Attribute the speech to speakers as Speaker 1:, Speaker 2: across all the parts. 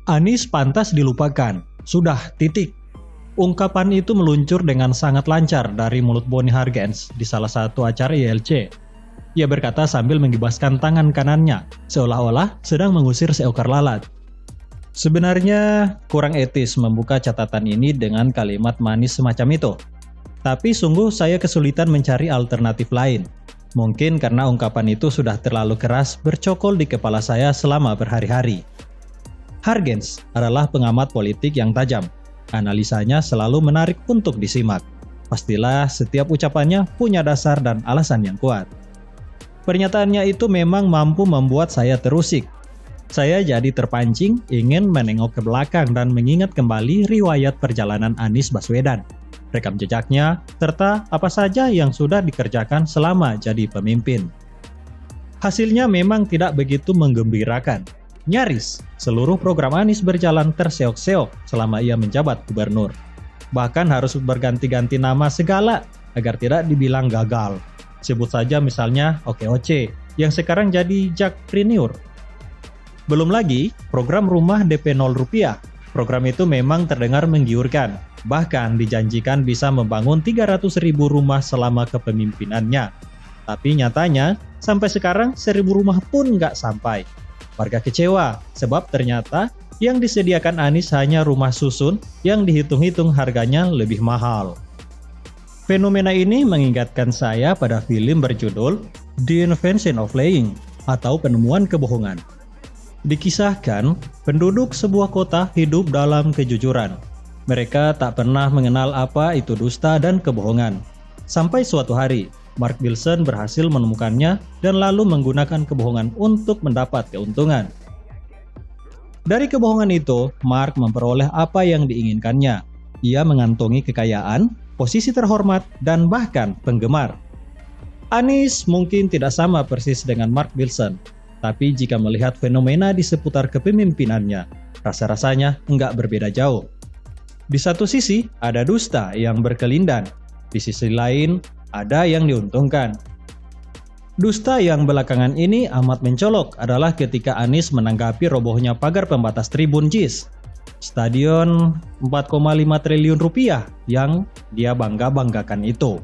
Speaker 1: Anies pantas dilupakan. Sudah, titik. Ungkapan itu meluncur dengan sangat lancar dari mulut Bonnie Hargens di salah satu acara ILC. Ia berkata sambil menggibaskan tangan kanannya, seolah-olah sedang mengusir seekor lalat. Sebenarnya kurang etis membuka catatan ini dengan kalimat manis semacam itu. Tapi sungguh saya kesulitan mencari alternatif lain. Mungkin karena ungkapan itu sudah terlalu keras bercokol di kepala saya selama berhari-hari. Hargens adalah pengamat politik yang tajam. Analisanya selalu menarik untuk disimak. Pastilah setiap ucapannya punya dasar dan alasan yang kuat. Pernyataannya itu memang mampu membuat saya terusik. Saya jadi terpancing ingin menengok ke belakang dan mengingat kembali riwayat perjalanan Anies Baswedan, rekam jejaknya, serta apa saja yang sudah dikerjakan selama jadi pemimpin. Hasilnya memang tidak begitu menggembirakan. Nyaris, seluruh program Anies berjalan terseok-seok selama ia menjabat gubernur. Bahkan harus berganti-ganti nama segala agar tidak dibilang gagal. Sebut saja misalnya OKOC, yang sekarang jadi Jakpreneur. Belum lagi, program rumah DP 0 rupiah. Program itu memang terdengar menggiurkan. Bahkan dijanjikan bisa membangun 300.000 rumah selama kepemimpinannya. Tapi nyatanya, sampai sekarang 1.000 rumah pun nggak sampai. Warga kecewa, sebab ternyata yang disediakan Anies hanya rumah susun yang dihitung-hitung harganya lebih mahal. Fenomena ini mengingatkan saya pada film berjudul The Invention of Lying atau Penemuan Kebohongan. Dikisahkan, penduduk sebuah kota hidup dalam kejujuran. Mereka tak pernah mengenal apa itu dusta dan kebohongan. Sampai suatu hari, Mark Wilson berhasil menemukannya dan lalu menggunakan kebohongan untuk mendapat keuntungan. Dari kebohongan itu, Mark memperoleh apa yang diinginkannya. Ia mengantongi kekayaan, posisi terhormat, dan bahkan penggemar. Anies mungkin tidak sama persis dengan Mark Wilson, tapi jika melihat fenomena di seputar kepemimpinannya, rasa-rasanya enggak berbeda jauh. Di satu sisi, ada dusta yang berkelindan. Di sisi lain, ada yang diuntungkan. Dusta yang belakangan ini amat mencolok adalah ketika Anies menanggapi robohnya pagar pembatas Tribun JIS, stadion 4,5 triliun rupiah yang dia bangga-banggakan itu.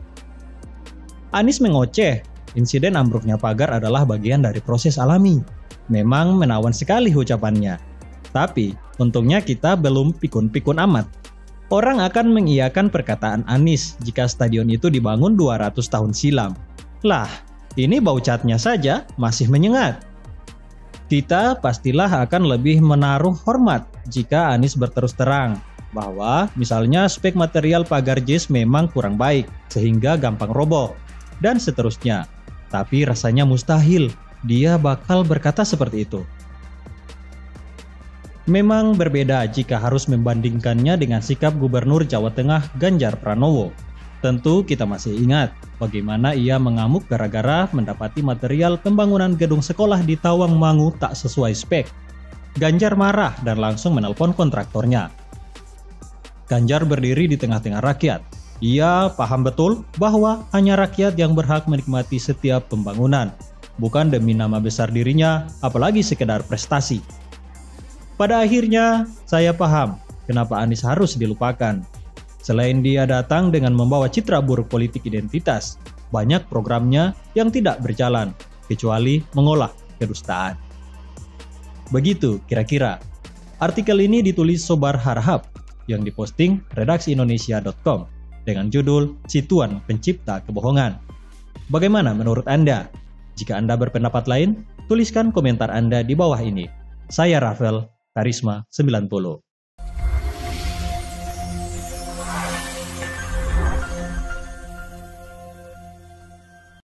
Speaker 1: Anies mengoceh, insiden ambruknya pagar adalah bagian dari proses alami. Memang menawan sekali ucapannya. Tapi, untungnya kita belum pikun-pikun amat. Orang akan mengiyakan perkataan Anies jika stadion itu dibangun 200 tahun silam. Lah, ini bau catnya saja masih menyengat. Kita pastilah akan lebih menaruh hormat jika Anies berterus terang bahwa misalnya spek material pagar JIS memang kurang baik sehingga gampang roboh dan seterusnya. Tapi rasanya mustahil dia bakal berkata seperti itu. Memang berbeda jika harus membandingkannya dengan sikap Gubernur Jawa Tengah Ganjar Pranowo. Tentu kita masih ingat bagaimana ia mengamuk gara-gara mendapati material pembangunan gedung sekolah di Tawangmangu tak sesuai spek. Ganjar marah dan langsung menelpon kontraktornya. Ganjar berdiri di tengah-tengah rakyat. Ia paham betul bahwa hanya rakyat yang berhak menikmati setiap pembangunan, bukan demi nama besar dirinya, apalagi sekedar prestasi. Pada akhirnya, saya paham kenapa Anies harus dilupakan. Selain dia datang dengan membawa citra buruk politik identitas, banyak programnya yang tidak berjalan, kecuali mengolah kedustaan. Begitu kira-kira. Artikel ini ditulis Sobar Harahap, yang diposting redaksiindonesia.com dengan judul Cituan Pencipta Kebohongan. Bagaimana menurut Anda? Jika Anda berpendapat lain, tuliskan komentar Anda di bawah ini. Saya Rafael Karisma 90.